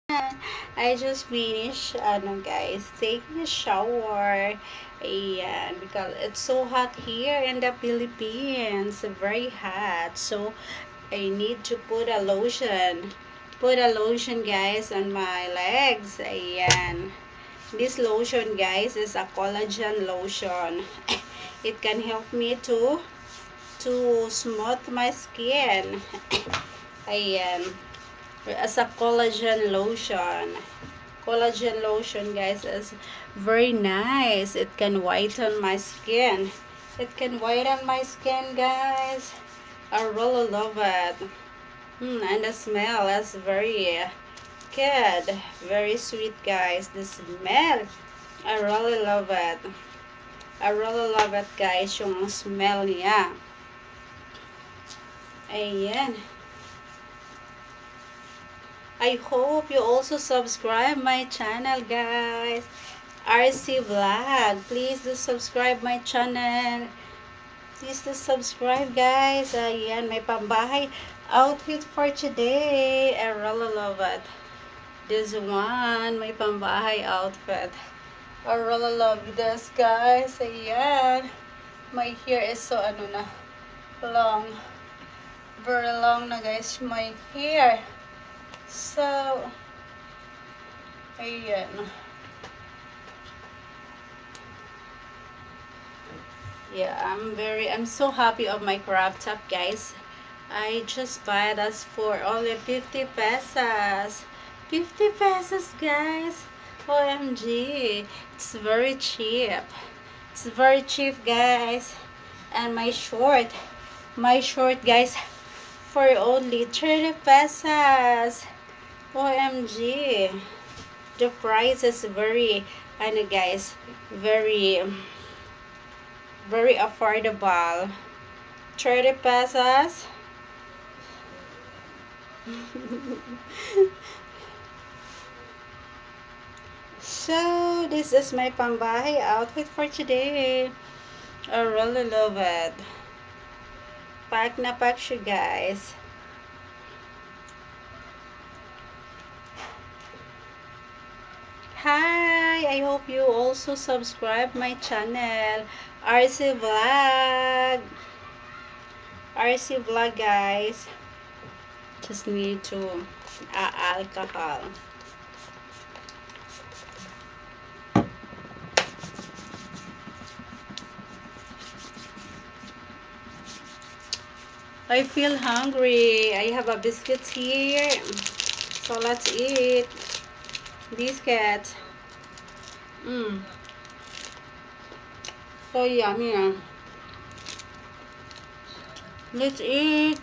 I just finished, guys, taking a shower. Ayan, because it's so hot here in the Philippines. Very hot. So, I need to put a lotion. Put a lotion, guys, on my legs. Ayan. This lotion, guys, is a collagen lotion. It can help me to smooth my skin. Ayan. As a collagen lotion. Collagen lotion, guys, is very nice. It can whiten my skin. It can whiten my skin, guys. I really love it. And the smell is very good. Very sweet, guys. The smell, I really love it. I really love it, guys, yung smell niya. Ayan. I hope you also subscribe my channel, guys. RC Vlog. Please do subscribe my channel. Please do subscribe, guys. Ayan, may pambahay outfit for today. I really love it. This one, may pambahay outfit. I really love this, guys. Ayan. My hair is so, long. Very long na, guys, my hair. So, ayan. Yeah, I'm so happy of my crop top, guys. I just buy this for only 50 pesos. 50 pesos, guys. OMG. It's very cheap. It's very cheap, guys. And my short, guys, for only 30 pesos. OMG. The price is very, guys, very affordable. 30 pesos. So, this is my pambahay outfit for today. I really love it. Pack na pack siya, guys. Hi! I hope you also subscribe my channel. RC Vlog. RC Vlog, guys. Just need to alcohol. I feel hungry. I have a biscuit here. So let's eat. Biscuit. So yummy. Let's eat.